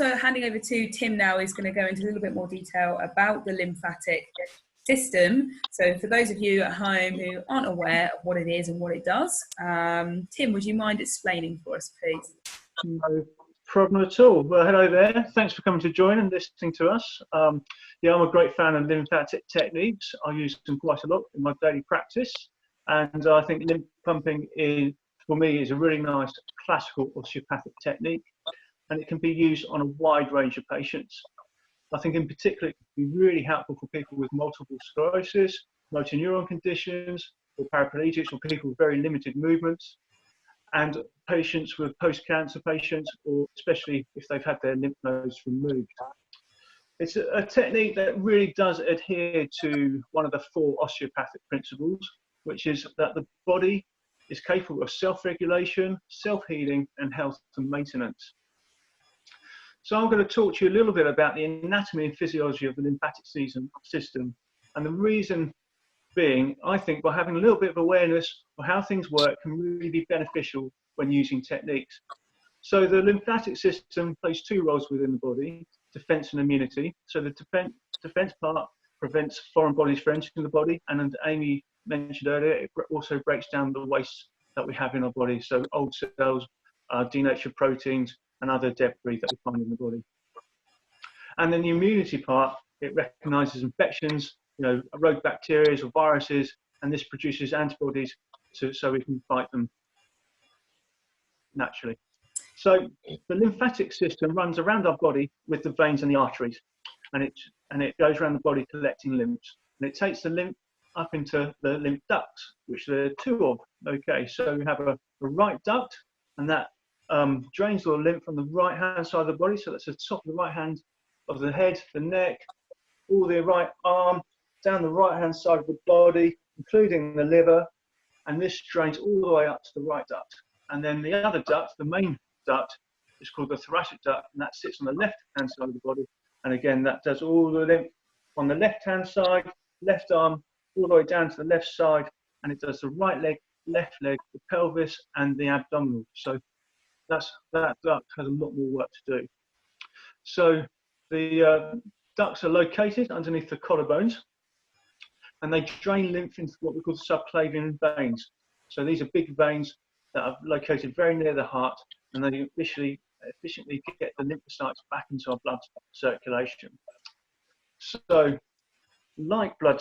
also handing over to Tim now, who's going to go into a little bit more detail about the lymphatic system. So for those of you at home who aren't aware of what it is and what it does, Tim, would you mind explaining for us, please? No problem at all. Well, hello there. Thanks for coming to join and listening to us. Yeah, I'm a great fan of lymphatic techniques. I use them quite a lot in my daily practice, and I think lymph pumping is, for me, is a really nice classical osteopathic technique, and it can be used on a wide range of patients. I think in particular it can be really helpful for people with multiple sclerosis, motor neuron conditions, or paraplegics, or people with very limited movements, and patients with post-cancer patients, or especially if they've had their lymph nodes removed. It's a technique that really does adhere to one of the 4 osteopathic principles, which is that the body is capable of self-regulation, self-healing, and health and maintenance. So I'm going to talk to you a little bit about the anatomy and physiology of the lymphatic system. And the reason being, I think, by having a little bit of awareness of how things work can really be beneficial when using techniques. So the lymphatic system plays 2 roles within the body: defense and immunity. So the defense part prevents foreign bodies from entering the body, and as Amy mentioned earlier, it also breaks down the waste that we have in our body, so old cells, denatured proteins, and other debris that we find in the body. And then the immunity part, it recognises infections, rogue bacteria or viruses, and this produces antibodies so we can fight them naturally. So the lymphatic system runs around our body with the veins and the arteries, and it goes around the body collecting lymphs, and it takes the lymph up into the lymph ducts, which there are 2 of. Okay, so we have a right duct, and that drains all the lymph from the right hand side of the body, so that's the top of the right hand of the head, the neck, all the right arm, down the right hand side of the body, including the liver, and this drains all the way up to the right duct. And then the other duct, the main duct, is called the thoracic duct, and that sits on the left hand side of the body, and again that does all the lymph on the left hand side, left arm, all the way down to the left side, and it does the right leg, left leg, the pelvis, and the abdominal. So that duct has a lot more work to do. So the ducts are located underneath the collarbones, and they drain lymph into what we call subclavian veins. So these are big veins that are located very near the heart, and they efficiently get the lymphocytes back into our blood circulation. So like blood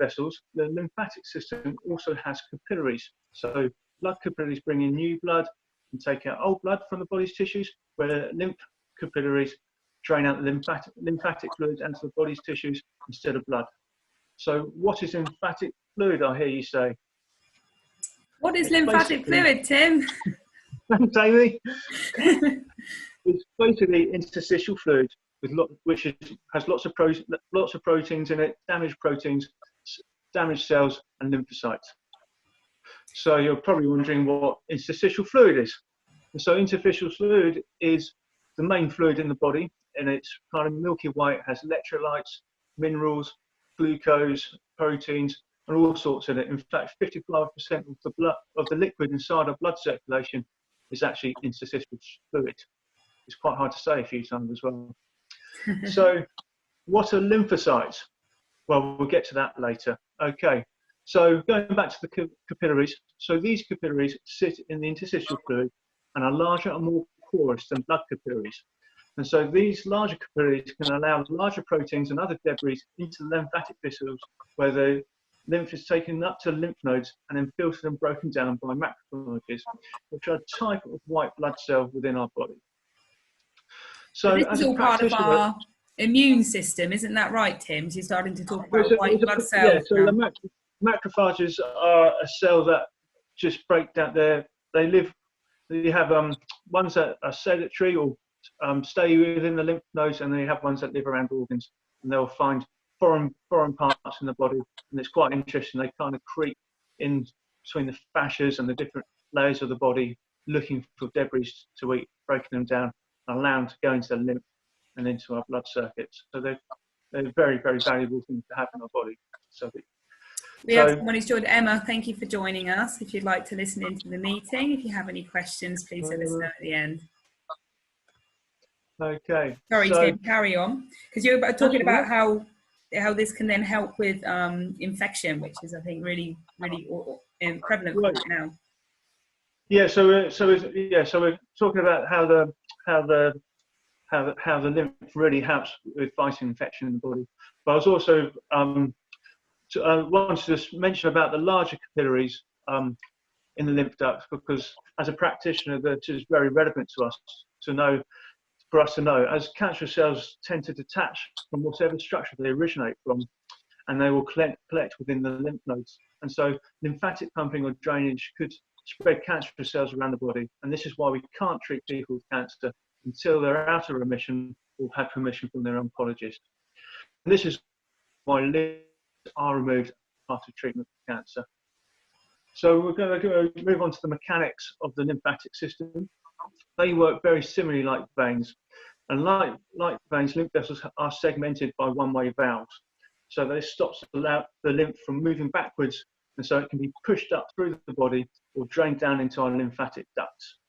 vessels, the lymphatic system also has capillaries. So blood capillaries bring in new blood and take out old blood from the body's tissues, where lymph capillaries drain out the lymphatic fluids into the body's tissues instead of blood. So what is lymphatic fluid, I hear you say? What is lymphatic fluid, Tim? Thanks, Amy. It's basically interstitial fluid which has lots of proteins in it, damaged proteins, damaged cells, and lymphocytes. So you're probably wondering what interstitial fluid is. And so interstitial fluid is the main fluid in the body, and it's kind of milky white. It has electrolytes, minerals, glucose, proteins, and all sorts in it. In fact, 55% of the liquid inside our blood circulation is actually interstitial fluid. It's quite hard to say a few times as well. So what are lymphocytes? Well, we'll get to that later. Okay, so going back to the capillaries. So these capillaries sit in the interstitial fluid and are larger and more porous than blood capillaries. And so these larger capillaries can allow larger proteins and other debris into the lymphatic vessels, where the lymph is taken up to lymph nodes and then filtered and broken down by macrophages, which are a type of white blood cell within our body. So this is all part of our immune system, isn't that right, Tim? So you're starting to talk about white blood cells. Yeah, so the macrophages are a cell that just break down you have ones that are sedentary or stay within the lymph nodes, and then you have ones that live around organs, and they'll find foreign parts in the body, and it's quite interesting. They kind of creep in between the fascias and the different layers of the body, looking for debris to eat, breaking them down, and allowing them to go into the lymph and into our blood circuits. So they're very, very valuable things to have in our body. We have someone who's joined. Emma, thank you for joining us. If you'd like to listen into the meeting, if you have any questions, please let us know at the end. Okay. Sorry, So Tim, carry on. Because you're talking about how this can then help with infection, which is, I think, really, really prevalent right. now. Yeah. So we're talking about how the lymph really helps with fighting infection in the body. But I was also wanted to just mention about the larger capillaries in the lymph ducts, because as a practitioner, that is very relevant to us to know. For us to know, as cancerous cells tend to detach from whatever structure they originate from, and they will collect within the lymph nodes. And so lymphatic pumping or drainage could spread cancerous cells around the body. And this is why we can't treat people with cancer until they're out of remission or have permission from their oncologist. And this is why lymphs are removed after treatment for cancer. So we're going to move on to the mechanics of the lymphatic system. They work very similarly like veins. And like veins, lymph vessels are segmented by one-way valves. So this stops the lymph from moving backwards, and so it can be pushed up through the body or drained down into our lymphatic ducts.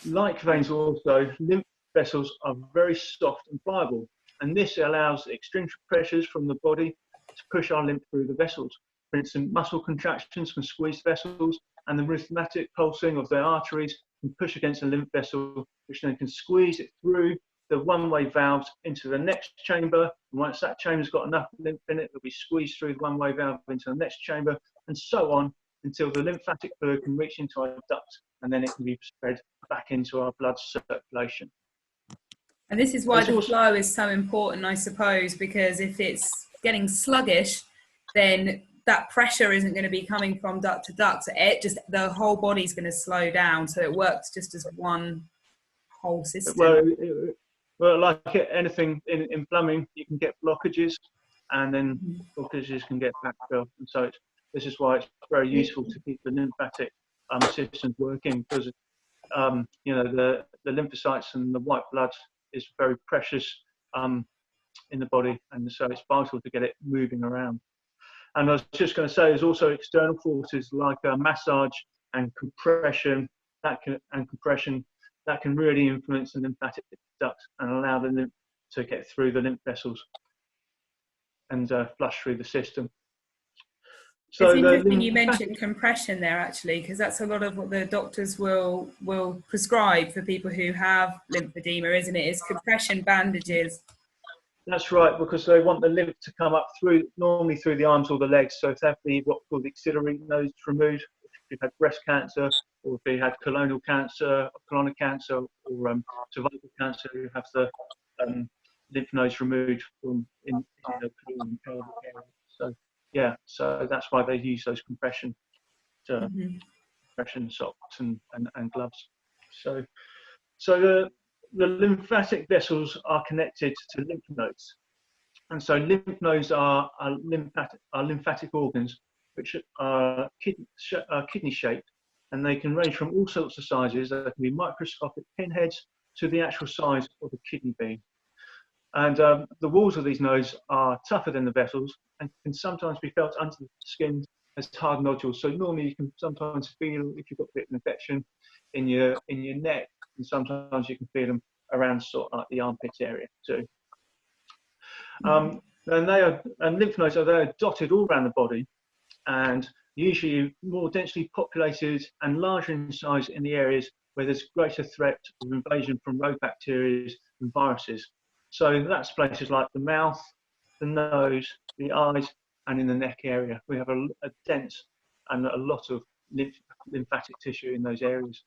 Like veins also, lymph vessels are very soft and pliable, and this allows extrinsic pressures from the body to push our lymph through the vessels. For instance, muscle contractions can squeeze vessels, and the rhythmic pulsing of the arteries can push against a lymph vessel, which then can squeeze it through the one-way valves into the next chamber. And once that chamber's got enough lymph in it, it'll be squeezed through the one-way valve into the next chamber, and so on until the lymphatic fluid can reach into our duct, and then it can be spread back into our blood circulation. And this is why the flow is so important, I suppose, because if it's getting sluggish, then that pressure isn't going to be coming from duct to duct. So the whole body's going to slow down. So it works just as one whole system. Well, like anything in plumbing, you can get blockages, and then blockages can get backfilled. And so this is why it's very useful to keep the lymphatic systems working, because the lymphocytes and the white blood is very precious in the body, and so it's vital to get it moving around. And I was just going to say, there's also external forces like massage and compression that can really influence the lymphatic ducts and allow the lymph to get through the lymph vessels and flush through the system. So it's interesting you mentioned compression there, actually, because that's a lot of what the doctors will prescribe for people who have lymphedema, isn't it? Is compression bandages. That's right, because they want the lymph to come up normally through the arms or the legs. So if they have what's called the axillary nodes removed, if you've had breast cancer, or if you had colonic cancer, or cervical cancer, you have the lymph nodes removed from in the colon pelvic area. So yeah, so that's why they use those compression socks and gloves. So the lymphatic vessels are connected to lymph nodes, and so lymph nodes are lymphatic organs which are kidney shaped, and they can range from all sorts of sizes. They can be microscopic pinheads to the actual size of a kidney bean. And the walls of these nodes are tougher than the vessels and can sometimes be felt under the skin as hard nodules. So normally you can sometimes feel, if you've got a bit of infection in your neck, and sometimes you can feel them around sort of like the armpit area too. And lymph nodes are dotted all around the body, and usually more densely populated and larger in size in the areas where there's greater threat of invasion from rogue bacteria and viruses. So that's places like the mouth, the nose, the eyes, and in the neck area. We have a dense and a lot of lymphatic tissue in those areas.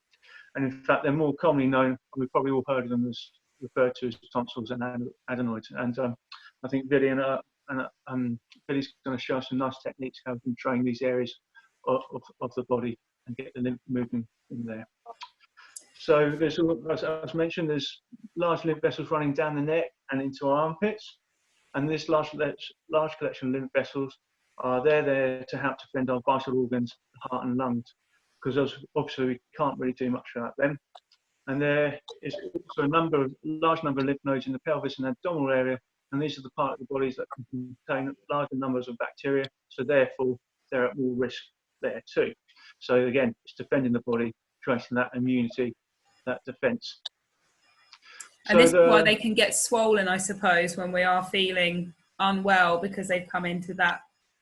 And in fact, they're more commonly known, we've probably all heard of them as referred to as tonsils and adenoids. And I think Billy's going to show us some nice techniques how we can train these areas of the body and get the lymph moving in there. So there's, as mentioned, there's large lymph vessels running down the neck and into our armpits. And this large collection of lymph vessels are there to help defend our vital organs, the heart and lungs, because obviously we can't really do much without them. And there is also a large number of lymph nodes in the pelvis and abdominal area, and these are the part of the bodies that can contain larger numbers of bacteria, so therefore they're at more risk there too. So again, it's defending the body, creating that immunity, that defense And this is why they can get swollen, I suppose, when we are feeling unwell, because they've come into that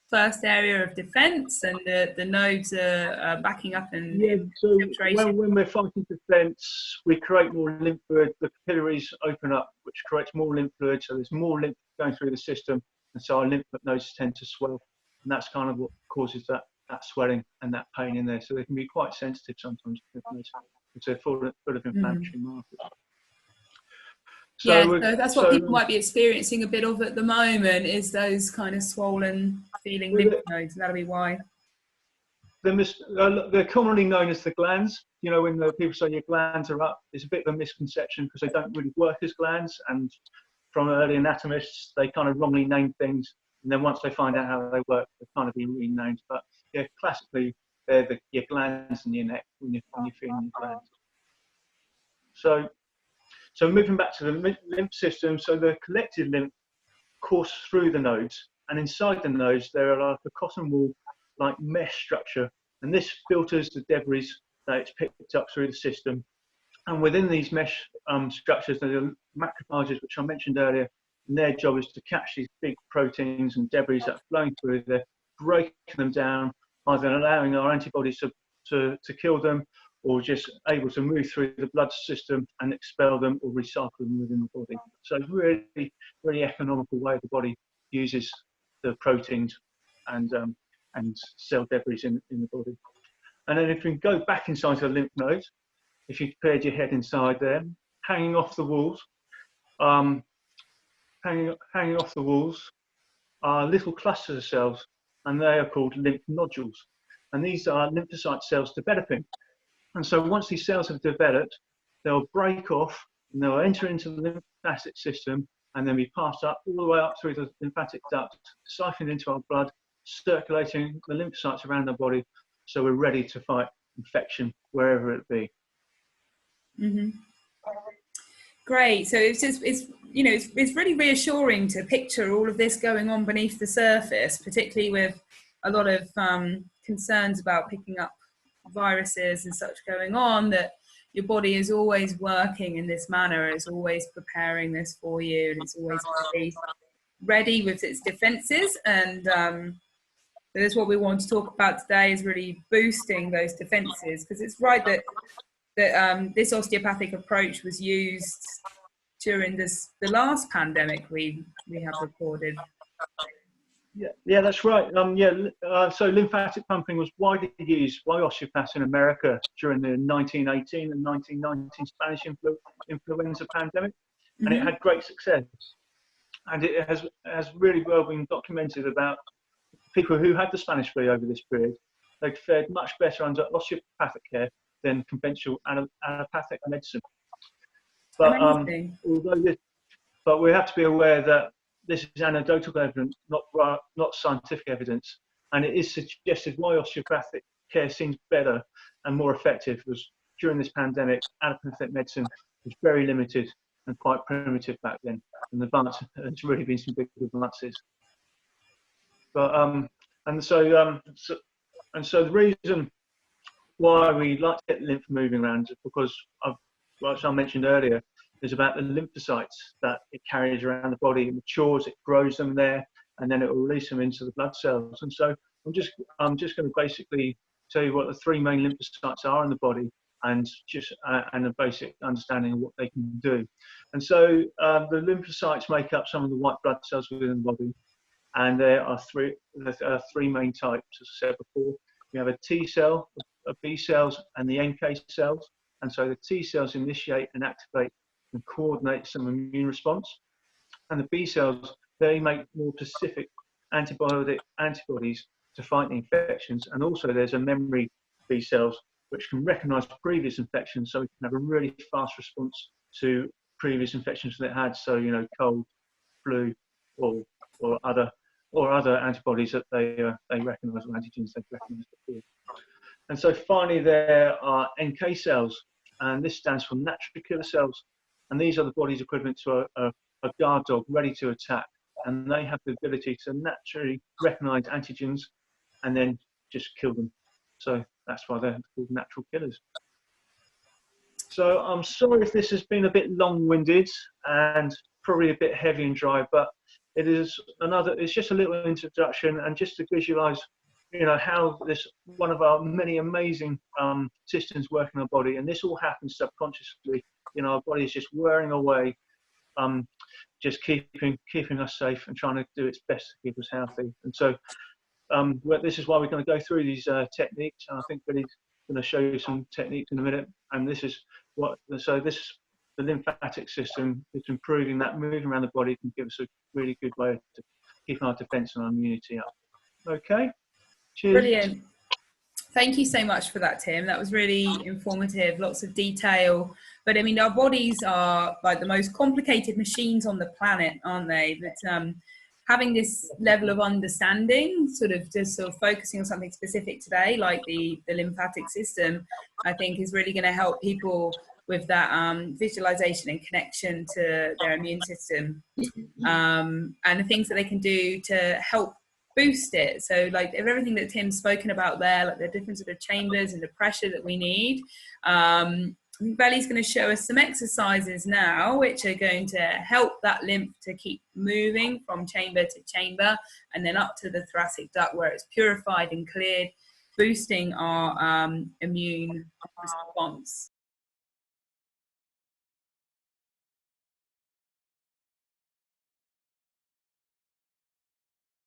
first area of defense and the nodes are backing up and so when we're fighting defense, we create more lymph fluid, the capillaries open up, which creates more lymph fluid, so there's more lymph going through the system, and so our lymph nodes tend to swell, and that's kind of what causes that swelling and that pain in there. So they can be quite sensitive sometimes to full of inflammatory markers. So that's what people might be experiencing a bit of at the moment, is those kind of swollen feeling lymph nodes, and that'll be why. They're commonly known as the glands. You know, when people say your glands are up, it's a bit of a misconception because they don't really work as glands, and from early anatomists, they kind of wrongly name things, and then once they find out how they work, they've kind of been renamed. But yeah, classically, they're your glands in your neck when you're feeling your glands. So moving back to the lymph system, so the collected lymph course through the nodes, and inside the nodes there are like a cotton wool like mesh structure, and this filters the debris that it's picked up through the system. And within these mesh structures, there are macrophages, which I mentioned earlier, and their job is to catch these big proteins and debris that are flowing through there, breaking them down, either allowing our antibodies to kill them, or just able to move through the blood system and expel them or recycle them within the body. So really, really economical way the body uses the proteins and cell debris in the body. And then if we go back inside the lymph nodes, if you prepared your head inside there, hanging off the walls are little clusters of cells, and they are called lymph nodules. And these are lymphocyte cells developing. And so once these cells have developed, they'll break off and they'll enter into the lymphatic system and then be passed up all the way up through the lymphatic duct, siphoned into our blood, circulating the lymphocytes around our body, so we're ready to fight infection wherever it be. Mm-hmm. Great. So it's really reassuring to picture all of this going on beneath the surface, particularly with a lot of concerns about picking up viruses and such going on, that your body is always working in this manner, it's always preparing this for you, and it's always ready with its defenses. And that's what we want to talk about today, is really boosting those defenses, because it's right that this osteopathic approach was used during the last pandemic we have recorded. Yeah, that's right. So lymphatic pumping was widely used by osteopaths in America during the 1918 and 1919 Spanish influenza pandemic, and it had great success. And it has really well been documented about people who had the Spanish flu over this period. They'd fared much better under osteopathic care than conventional allopathic medicine. But but we have to be aware that this is anecdotal evidence, not scientific evidence, and it is suggested why osteopathic care seems better and more effective was during this pandemic, allopathic medicine was very limited and quite primitive back then, and there's really been some big advances. But so the reason why we like to get lymph moving around is because like I mentioned earlier, is about the lymphocytes that it carries around the body. It matures, it grows them there, and then it will release them into the blood cells. And so I'm just going to basically tell you what the three main lymphocytes are in the body, and a basic understanding of what they can do. And so the lymphocytes make up some of the white blood cells within the body, and there are three main types, as I said before. We have a T cell, a B cells, and the NK cells. And so the T cells initiate and activate and coordinate some immune response, and the B cells, they make more specific antibodies to fight the infections. And also there's a memory B cells which can recognize previous infections, so we can have a really fast response to previous infections that it had, so cold, flu, or other antibodies that they recognize, or antigens they've recognized before. And so finally there are NK cells, and this stands for natural killer cells. And these are the body's equivalent to a guard dog ready to attack. And they have the ability to naturally recognize antigens and then just kill them. So that's why they're called natural killers. So I'm sorry if this has been a bit long-winded and probably a bit heavy and dry, but it's just a little introduction and just to visualize, how this, one of our many amazing systems work in our body, and this all happens subconsciously. Our body is just whirring away, just keeping us safe and trying to do its best to keep us healthy. And so this is why we're going to go through these techniques. And I think Billy's going to show you some techniques in a minute. And this is the lymphatic system. It's improving that, moving around the body can give us a really good way to keep our defense and our immunity up. Okay. Cheers. Brilliant. Thank you so much for that, Tim. That was really informative, lots of detail. But I mean, our bodies are like the most complicated machines on the planet, aren't they? But having this level of understanding, sort of focusing on something specific today, like the lymphatic system, I think is really going to help people with that visualization and connection to their immune system, and the things that they can do to help boost it. So like everything that Tim's spoken about there, like the different sort of chambers and the pressure that we need. Belly's going to show us some exercises now which are going to help that lymph to keep moving from chamber to chamber and then up to the thoracic duct where it's purified and cleared, boosting our immune response.